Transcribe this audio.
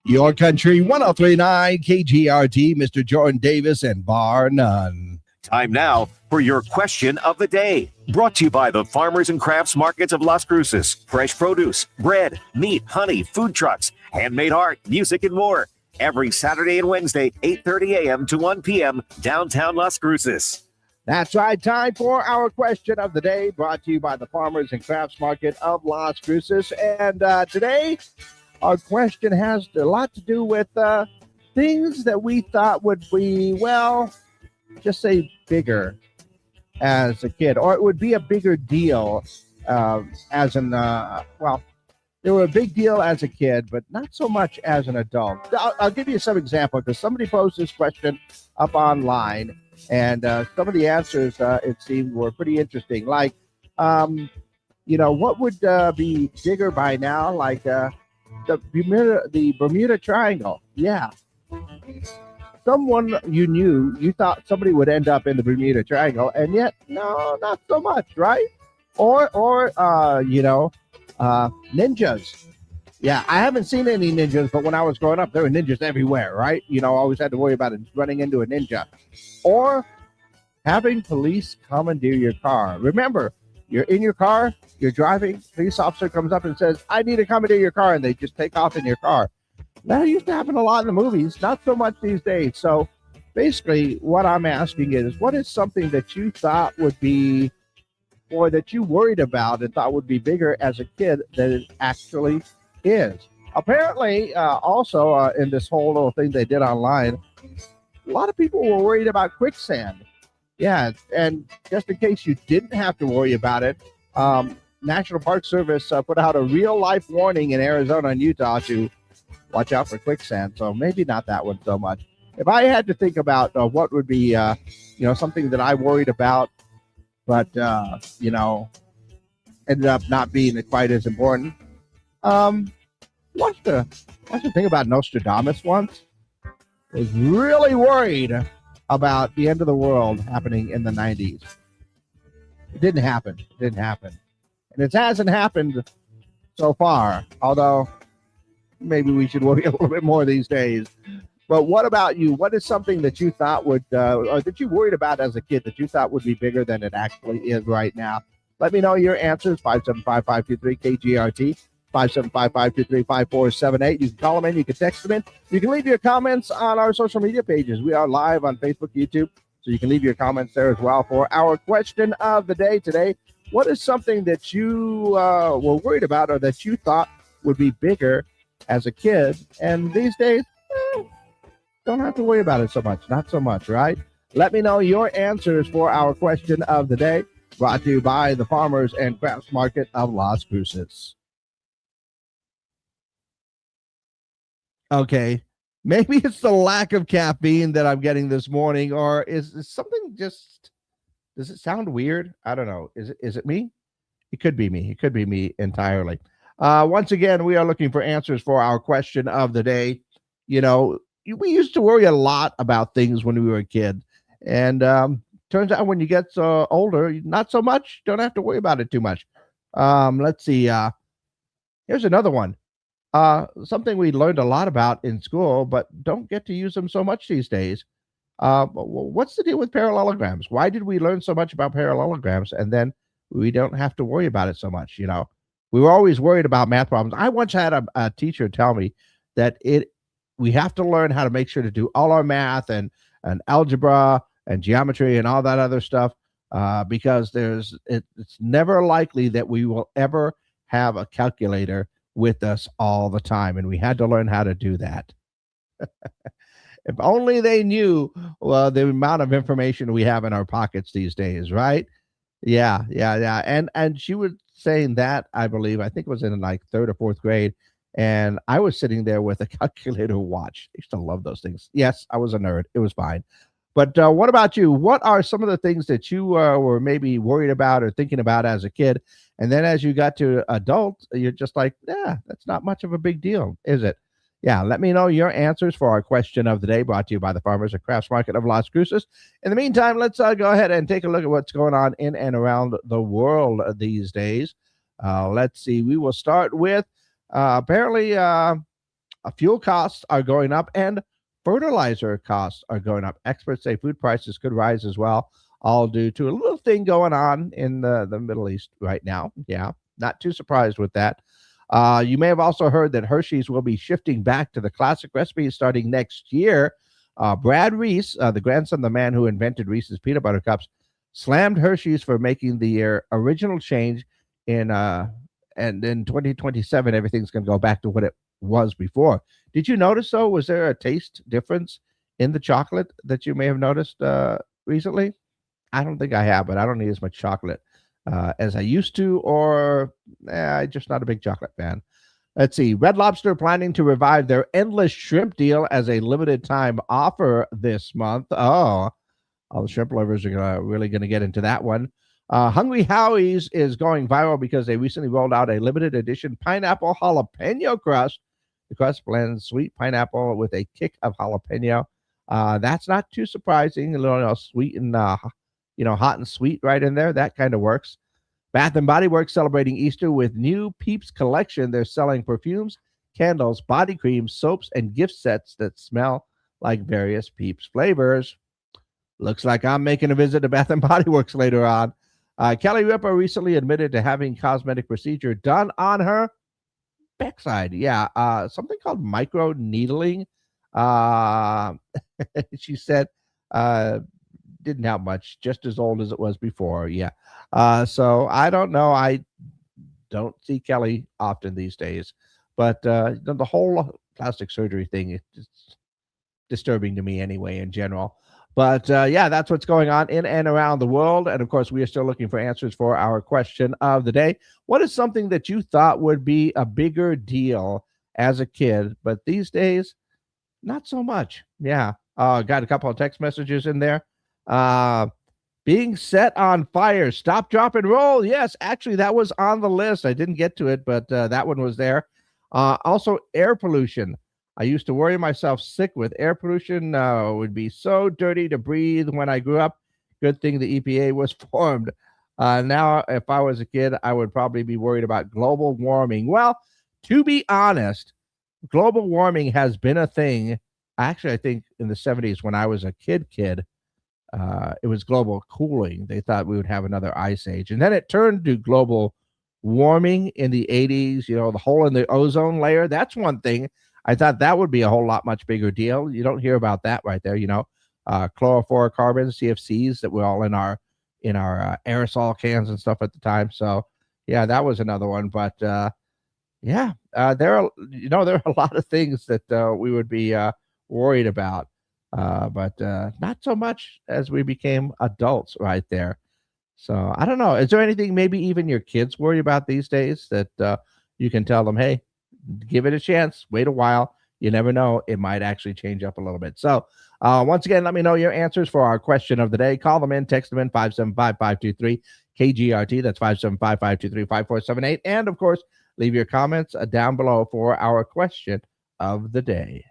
Your Country 1039 KGRT, Mr. Jordan Davis, and bar none. Time now for your question of the day. Brought to you by the Farmers and Crafts Markets of Las Cruces. Fresh produce, bread, meat, honey, food trucks, handmade art, music, and more. Every Saturday and Wednesday, 8:30 a.m. to 1 p.m. downtown Las Cruces. That's right. Time for our question of the day, brought to you by the Farmers and Crafts Market of Las Cruces. And today, our question has a lot to do with things that we thought would be, well, just say bigger as a kid, or it would be a bigger deal as an, well, they were a big deal as a kid, but not so much as an adult. I'll give you some example because somebody posed this question up online, and some of the answers, it seemed, were pretty interesting. Like, what would be bigger by now? Like the Bermuda Triangle. Yeah. Someone you knew, you thought somebody would end up in the Bermuda Triangle, and yet, no, not so much, right? Or ninjas. Yeah, I haven't seen any ninjas, but when I was growing up, there were ninjas everywhere, right? Always had to worry about it, running into a ninja. Or having police commandeer your car. Remember, you're in your car, you're driving, police officer comes up and says, I need to commandeer your car, and they just take off in your car. That used to happen a lot in the movies, not so much these days. So basically what I'm asking is, what is something that you thought would be, or that you worried about and thought would be bigger as a kid than it actually is? Apparently, also in this whole little thing they did online, a lot of people were worried about quicksand. Yeah, and just in case you didn't have to worry about it, National Park Service put out a real-life warning in Arizona and Utah to watch out for quicksand. So maybe not that one so much. If I had to think about what would be, something that I worried about, but, ended up not being quite as important. Watched the thing about Nostradamus once. I was really worried about the end of the world happening in the 90s. It didn't happen. And it hasn't happened so far, although maybe we should worry a little bit more these days. But what about you? What is something that you thought would, or that you worried about as a kid that you thought would be bigger than it actually is right now? Let me know your answers, 575-523-KGRT, 575-523-5478. You can call them in, you can text them in. You can leave your comments on our social media pages. We are live on Facebook, YouTube, so you can leave your comments there as well. For our question of the day today, what is something that you were worried about or that you thought would be bigger as a kid, and these days, don't have to worry about it so much. Not so much, right? Let me know your answers for our question of the day, brought to you by the Farmers and Crafts Market of Las Cruces. Okay, maybe it's the lack of caffeine that I'm getting this morning, or is something just, does it sound weird? I don't know. Is it me? It could be me. It could be me entirely. Once again, we are looking for answers for our question of the day. We used to worry a lot about things when we were a kid. And turns out when you get older, not so much. Don't have to worry about it too much. Let's see. Here's another one. Something we learned a lot about in school, but don't get to use them so much these days. What's the deal with parallelograms? Why did we learn so much about parallelograms and then we don't have to worry about it so much? We were always worried about math problems. I once had a teacher tell me that we have to learn how to make sure to do all our math and algebra and geometry and all that other stuff because it's never likely that we will ever have a calculator with us all the time, and we had to learn how to do that. If only they knew the amount of information we have in our pockets these days, right? Yeah. And she was saying that, I think it was in like third or fourth grade, and I was sitting there with a calculator watch. I used to love those things. Yes, I was a nerd. It was fine. But what about you? What are some of the things that you were maybe worried about or thinking about as a kid? And then as you got to adult, you're just like, yeah, that's not much of a big deal, is it? Yeah, let me know your answers for our question of the day, brought to you by the Farmers and Crafts Market of Las Cruces. In the meantime, let's go ahead and take a look at what's going on in and around the world these days. Let's see. We will start with apparently fuel costs are going up and fertilizer costs are going up. Experts say food prices could rise as well, all due to a little thing going on in the Middle East right now. Yeah, not too surprised with that. You may have also heard that Hershey's will be shifting back to the classic recipes starting next year. Brad Reese, the grandson of the man who invented Reese's peanut butter cups, slammed Hershey's for making the original change and in 2027 everything's going to go back to what it was before. Did you notice though? Was there a taste difference in the chocolate that you may have noticed recently? I don't think I have, but I don't need as much chocolate as I used to, or I'm just not a big chocolate fan. Let's see. Red Lobster planning to revive their endless shrimp deal as a limited time offer this month. Oh, all the shrimp lovers are really going to get into that one. Hungry Howie's is going viral because they recently rolled out a limited edition pineapple jalapeno crust. The crust blends sweet pineapple with a kick of jalapeno. That's not too surprising. A little sweet and hot and sweet right in there. That kind of works. Bath and Body Works celebrating Easter with new Peeps collection. They're selling perfumes, candles, body creams, soaps, and gift sets that smell like various Peeps flavors. Looks like I'm making a visit to Bath and Body Works later on. Kelly Ripa recently admitted to having cosmetic procedure done on her backside. Yeah, something called micro needling. She said didn't have much, just as old as it was before. Yeah. So I don't know. I don't see Kelly often these days, but the whole plastic surgery thing is disturbing to me anyway in general. But yeah, that's what's going on in and around the world. And of course, we are still looking for answers for our question of the day. What is something that you thought would be a bigger deal as a kid, but these days, not so much? Yeah. Got a couple of text messages in there. Being set on fire, stop, drop, and roll. Yes, actually, that was on the list. I didn't get to it, but that one was there. Also, air pollution. I used to worry myself sick with air pollution. It would be so dirty to breathe when I grew up. Good thing the EPA was formed. Now, if I was a kid, I would probably be worried about global warming. Well, to be honest, global warming has been a thing. Actually, I think in the 70s when I was a kid, it was global cooling. They thought we would have another ice age. And then it turned to global warming in the 80s, the hole in the ozone layer. That's one thing. I thought that would be a whole lot much bigger deal. You don't hear about that right there, chlorofluorocarbons, CFCs that were all in our aerosol cans and stuff at the time. So yeah, that was another one. But there are a lot of things that we would be worried about. But not so much as we became adults right there. So I don't know. Is there anything maybe even your kids worry about these days that you can tell them, hey, give it a chance, wait a while. You never know. It might actually change up a little bit. So once again, let me know your answers for our question of the day. Call them in, text them in 575-523 KGRT. That's 575-523-5478. And of course, leave your comments down below for our question of the day.